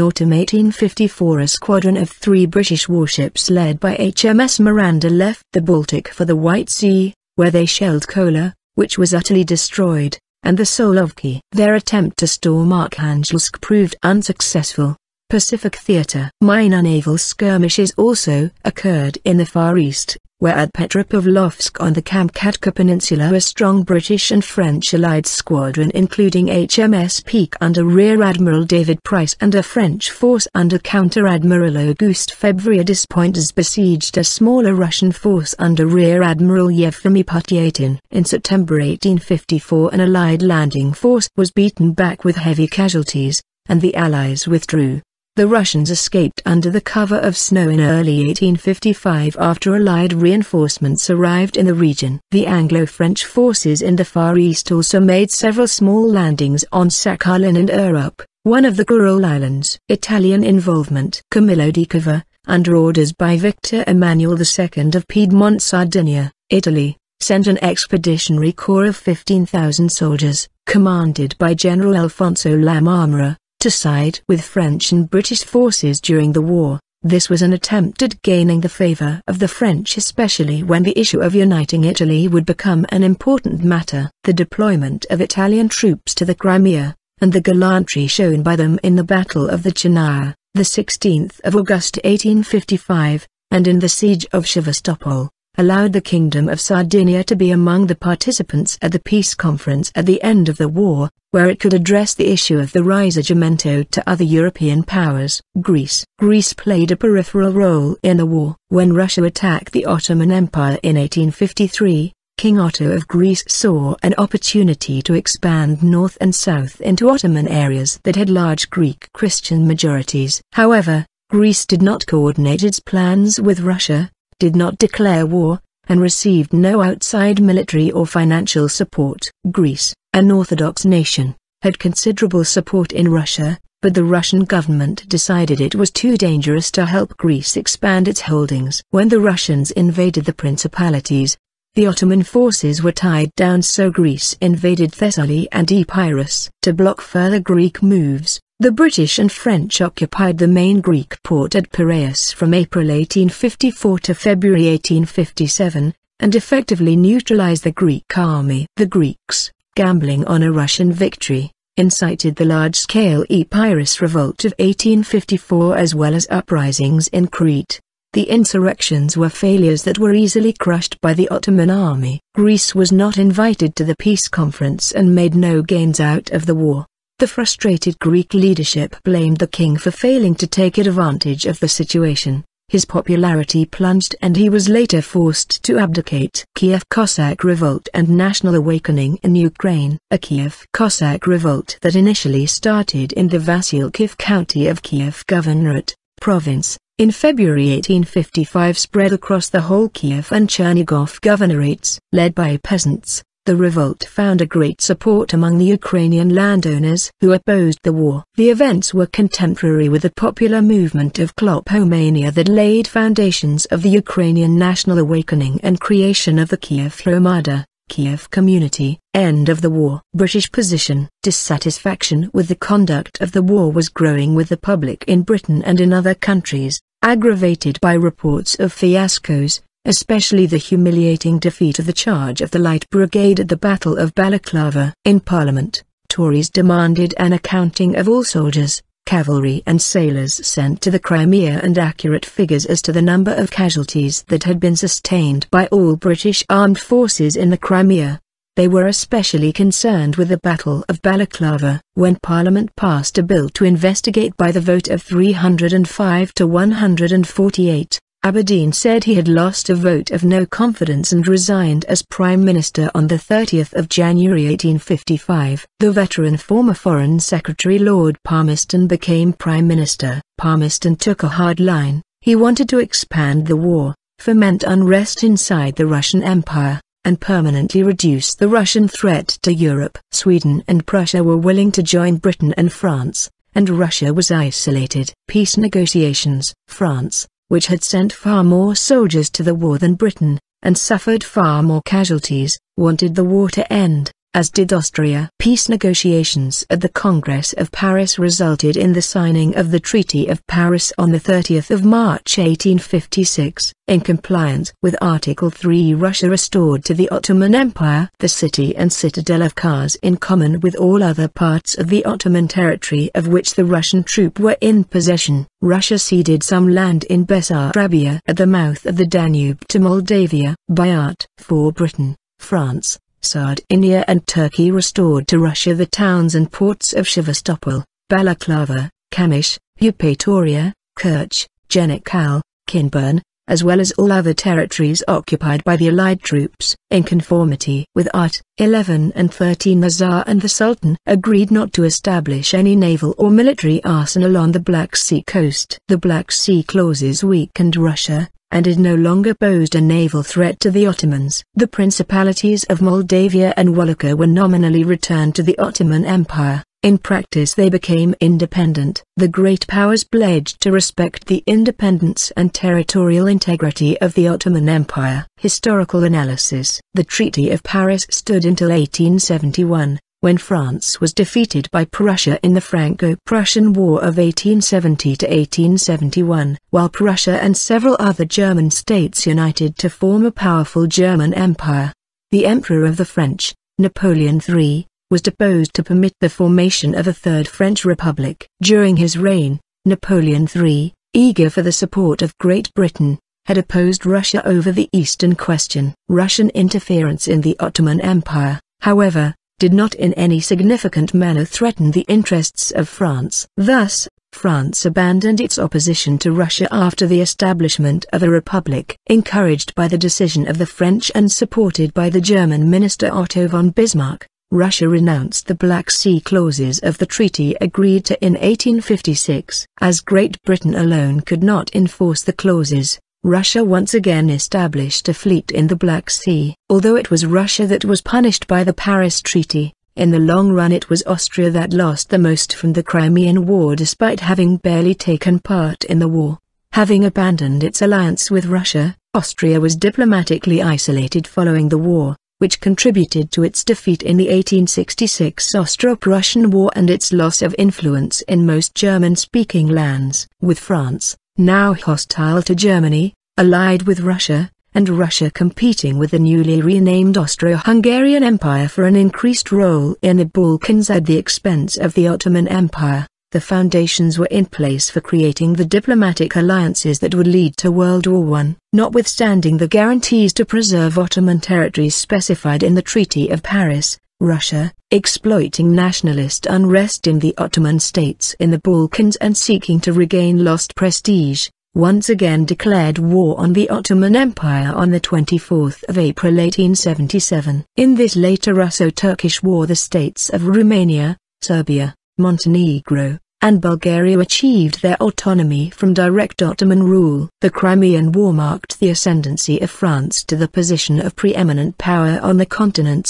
autumn 1854 a squadron of 3 British warships led by HMS Miranda left the Baltic for the White Sea, where they shelled Kola, which was utterly destroyed, and the Solovki. Their attempt to storm Arkhangelsk proved unsuccessful. Pacific Theatre. Minor naval skirmishes also occurred in the Far East, where at Petropavlovsk on the Kamchatka Peninsula a strong British and French allied squadron including HMS Peak under Rear Admiral David Price and a French force under Counter-Admiral Auguste Febvre Despointes besieged a smaller Russian force under Rear Admiral Yevgeny Putyatin. In September 1854 an allied landing force was beaten back with heavy casualties, and the Allies withdrew. The Russians escaped under the cover of snow in early 1855 after Allied reinforcements arrived in the region. The Anglo-French forces in the Far East also made several small landings on Sakhalin and Urup, one of the Kuril Islands. Italian involvement. Camillo di Cavour, under orders by Victor Emmanuel II of Piedmont, Sardinia, Italy, sent an expeditionary corps of 15,000 soldiers, commanded by General Alfonso La Marmora, to side with French and British forces during the war. This was an attempt at gaining the favor of the French, especially when the issue of uniting Italy would become an important matter. The deployment of Italian troops to the Crimea, and the gallantry shown by them in the Battle of the Chania, the 16th of August 1855, and in the Siege of Sevastopol, allowed the Kingdom of Sardinia to be among the participants at the peace conference at the end of the war, where it could address the issue of the risorgimento to other European powers. Greece. Greece played a peripheral role in the war. When Russia attacked the Ottoman Empire in 1853, King Otto of Greece saw an opportunity to expand north and south into Ottoman areas that had large Greek Christian majorities. However, Greece did not coordinate its plans with Russia, did not declare war, and received no outside military or financial support. Greece, an Orthodox nation, had considerable support in Russia, but the Russian government decided it was too dangerous to help Greece expand its holdings. When the Russians invaded the principalities, the Ottoman forces were tied down, so Greece invaded Thessaly and Epirus. To block further Greek moves, the British and French occupied the main Greek port at Piraeus from April 1854 to February 1857, and effectively neutralized the Greek army. The Greeks, gambling on a Russian victory, incited the large-scale Epirus revolt of 1854 as well as uprisings in Crete. The insurrections were failures that were easily crushed by the Ottoman army. Greece was not invited to the peace conference and made no gains out of the war. The frustrated Greek leadership blamed the king for failing to take advantage of the situation. His popularity plunged and he was later forced to abdicate. Kiev Cossack Revolt and National Awakening in Ukraine. A Kiev Cossack revolt that initially started in the Vasilkiv county of Kiev Governorate, province, in February 1855 spread across the whole Kiev and Chernigov governorates. Led by peasants, the revolt found a great support among the Ukrainian landowners who opposed the war. The events were contemporary with the popular movement of Klopomania that laid foundations of the Ukrainian national awakening and creation of the Kiev Hromada, Kiev community. End of the war. British position. Dissatisfaction with the conduct of the war was growing with the public in Britain and in other countries, aggravated by reports of fiascos, especially the humiliating defeat of the Charge of the Light Brigade at the Battle of Balaclava. In Parliament, Tories demanded an accounting of all soldiers, cavalry and sailors sent to the Crimea and accurate figures as to the number of casualties that had been sustained by all British armed forces in the Crimea. They were especially concerned with the Battle of Balaclava. When Parliament passed a bill to investigate by the vote of 305 to 148, Aberdeen said he had lost a vote of no confidence and resigned as Prime Minister on the 30th of January 1855. The veteran former Foreign Secretary Lord Palmerston became Prime Minister. Palmerston took a hard line. He wanted to expand the war, foment unrest inside the Russian Empire, and permanently reduce the Russian threat to Europe. Sweden and Prussia were willing to join Britain and France, and Russia was isolated. Peace negotiations. France, which had sent far more soldiers to the war than Britain, and suffered far more casualties, wanted the war to end, as did Austria. Peace negotiations at the Congress of Paris resulted in the signing of the Treaty of Paris on the 30th of March 1856. In compliance with Article 3, Russia restored to the Ottoman Empire the city and citadel of Kars in common with all other parts of the Ottoman territory of which the Russian troops were in possession. Russia ceded some land in Bessarabia at the mouth of the Danube to Moldavia. Bayat. For Britain, France, Sardinia and Turkey restored to Russia the towns and ports of Sevastopol, Balaclava, Kamish, Eupatoria, Kerch, Genikal, Kinburn, as well as all other territories occupied by the Allied troops. In conformity with Art. 11 and 13, the Tsar and the Sultan agreed not to establish any naval or military arsenal on the Black Sea coast. The Black Sea clauses weakened Russia, and it no longer posed a naval threat to the Ottomans. The principalities of Moldavia and Wallachia were nominally returned to the Ottoman Empire. In practice they became independent. The great powers pledged to respect the independence and territorial integrity of the Ottoman Empire. Historical analysis. The Treaty of Paris stood until 1871, when France was defeated by Prussia in the Franco-Prussian War of 1870 to 1871, while Prussia and several other German states united to form a powerful German empire. The Emperor of the French, Napoleon III, was deposed to permit the formation of a Third French Republic. During his reign, Napoleon III, eager for the support of Great Britain, had opposed Russia over the Eastern question. Russian interference in the Ottoman Empire, however, did not in any significant manner threaten the interests of France. Thus, France abandoned its opposition to Russia after the establishment of a republic. Encouraged by the decision of the French and supported by the German minister Otto von Bismarck, Russia renounced the Black Sea clauses of the treaty agreed to in 1856. As Great Britain alone could not enforce the clauses, Russia once again established a fleet in the Black Sea. Although it was Russia that was punished by the Paris Treaty, in the long run it was Austria that lost the most from the Crimean War despite having barely taken part in the war. Having abandoned its alliance with Russia, Austria was diplomatically isolated following the war, which contributed to its defeat in the 1866 Austro-Prussian War and its loss of influence in most German-speaking lands. With France, now hostile to Germany, allied with Russia, and Russia competing with the newly renamed Austro-Hungarian Empire for an increased role in the Balkans at the expense of the Ottoman Empire, the foundations were in place for creating the diplomatic alliances that would lead to World War I. Notwithstanding the guarantees to preserve Ottoman territories specified in the Treaty of Paris, Russia, exploiting nationalist unrest in the Ottoman states in the Balkans and seeking to regain lost prestige, once again declared war on the Ottoman Empire on the 24th of April 1877. In this later Russo-Turkish war the states of Romania, Serbia, Montenegro, and Bulgaria achieved their autonomy from direct Ottoman rule. The Crimean War marked the ascendancy of France to the position of preeminent power on the continent.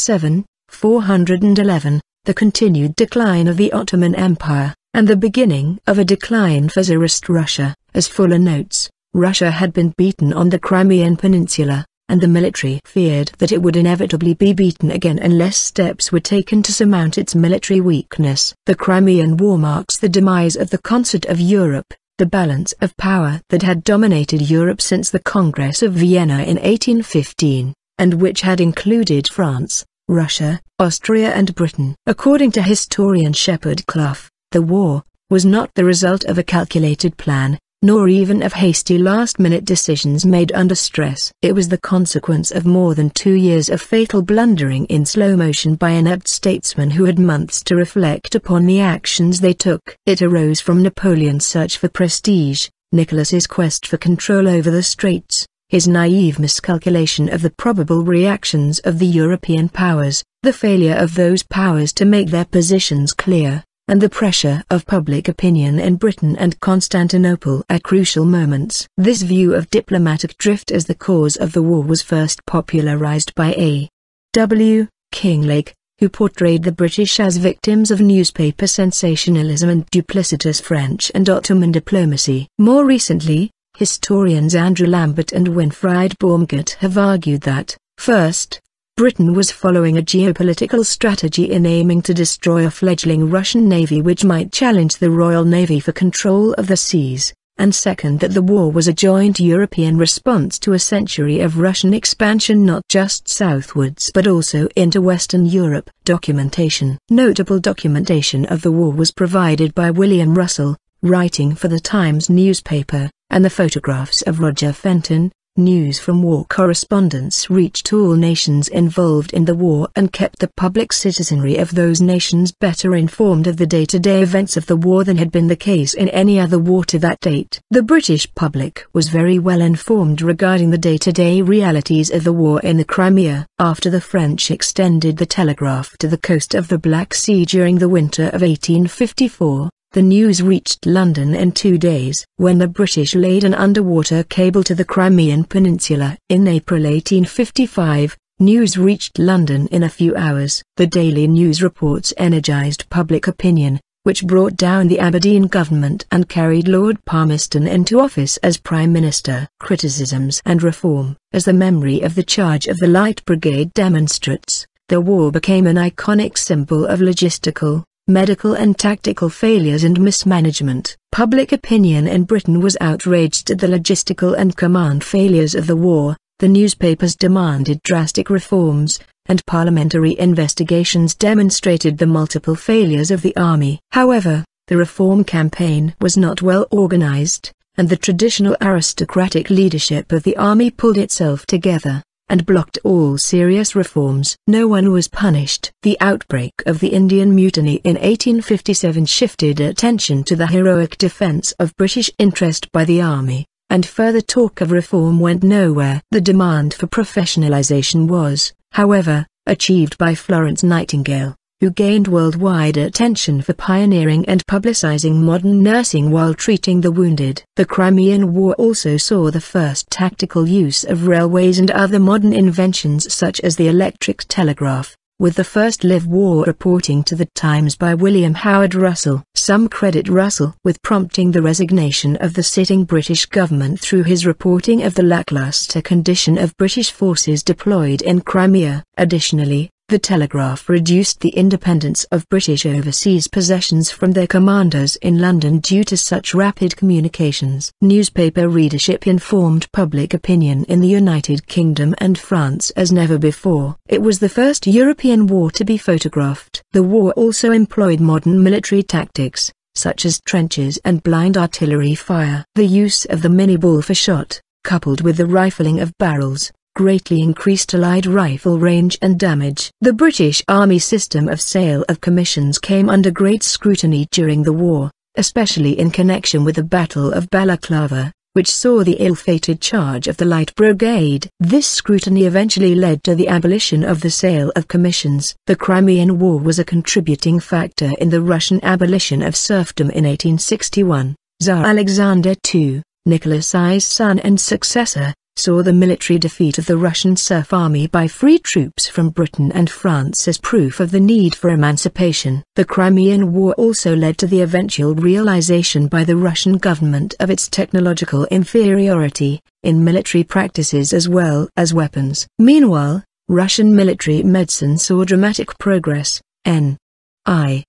411, the continued decline of the Ottoman Empire, and the beginning of a decline for Tsarist Russia. As Fuller notes, Russia had been beaten on the Crimean Peninsula, and the military feared that it would inevitably be beaten again unless steps were taken to surmount its military weakness. The Crimean War marks the demise of the concert of Europe, the balance of power that had dominated Europe since the Congress of Vienna in 1815, and which had included France, Russia, Austria and Britain. According to historian Shepard Clough, the war was not the result of a calculated plan, nor even of hasty last-minute decisions made under stress. It was the consequence of more than 2 years of fatal blundering in slow motion by inept statesmen who had months to reflect upon the actions they took. It arose from Napoleon's search for prestige, Nicholas's quest for control over the Straits, his naive miscalculation of the probable reactions of the European powers, the failure of those powers to make their positions clear, and the pressure of public opinion in Britain and Constantinople at crucial moments. This view of diplomatic drift as the cause of the war was first popularized by A. W. Kinglake, who portrayed the British as victims of newspaper sensationalism and duplicitous French and Ottoman diplomacy. More recently, historians Andrew Lambert and Winfried Baumgart have argued that, first, Britain was following a geopolitical strategy in aiming to destroy a fledgling Russian navy which might challenge the Royal Navy for control of the seas, and second that the war was a joint European response to a century of Russian expansion not just southwards but also into Western Europe. Documentation. Notable documentation of the war was provided by William Russell, writing for the Times newspaper, and the photographs of Roger Fenton. News from war correspondents reached all nations involved in the war and kept the public citizenry of those nations better informed of the day-to-day events of the war than had been the case in any other war to that date. The British public was very well informed regarding the day-to-day realities of the war in the Crimea. After the French extended the telegraph to the coast of the Black Sea during the winter of 1854, the news reached London in 2 days. When the British laid an underwater cable to the Crimean Peninsula in April 1855, news reached London in a few hours. The Daily News reports energized public opinion, which brought down the Aberdeen government and carried Lord Palmerston into office as Prime Minister. Criticisms and reform. As the memory of the charge of the Light Brigade demonstrates, the war became an iconic symbol of logistical, medical and tactical failures and mismanagement. Public opinion in Britain was outraged at the logistical and command failures of the war. The newspapers demanded drastic reforms, and parliamentary investigations demonstrated the multiple failures of the army. However, the reform campaign was not well organized, and the traditional aristocratic leadership of the army pulled itself together and blocked all serious reforms. No one was punished. The outbreak of the Indian Mutiny in 1857 shifted attention to the heroic defense of British interest by the army, and further talk of reform went nowhere. The demand for professionalization was, however, achieved by Florence Nightingale, who gained worldwide attention for pioneering and publicizing modern nursing while treating the wounded. The Crimean War also saw the first tactical use of railways and other modern inventions such as the electric telegraph, with the first live war reporting to the Times by William Howard Russell. Some credit Russell with prompting the resignation of the sitting British government through his reporting of the lackluster condition of British forces deployed in Crimea. Additionally, the telegraph reduced the independence of British overseas possessions from their commanders in London due to such rapid communications. Newspaper readership informed public opinion in the United Kingdom and France as never before. It was the first European war to be photographed. The war also employed modern military tactics, such as trenches and blind artillery fire. The use of the mini-ball for shot, coupled with the rifling of barrels, greatly increased Allied rifle range and damage. The British Army system of sale of commissions came under great scrutiny during the war, especially in connection with the Battle of Balaclava, which saw the ill-fated charge of the Light Brigade. This scrutiny eventually led to the abolition of the sale of commissions. The Crimean War was a contributing factor in the Russian abolition of serfdom in 1861. Tsar Alexander II, Nicholas I's son and successor, saw the military defeat of the Russian serf army by free troops from Britain and France as proof of the need for emancipation. The Crimean War also led to the eventual realization by the Russian government of its technological inferiority, in military practices as well as weapons. Meanwhile, Russian military medicine saw dramatic progress. N.I.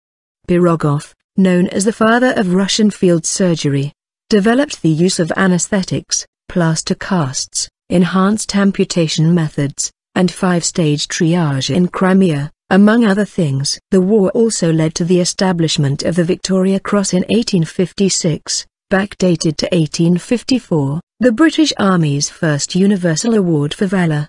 Pirogov, known as the father of Russian field surgery, developed the use of anesthetics, plaster casts, enhanced amputation methods, and 5-stage triage in Crimea, among other things. The war also led to the establishment of the Victoria Cross in 1856, backdated to 1854, the British Army's first universal award for valor.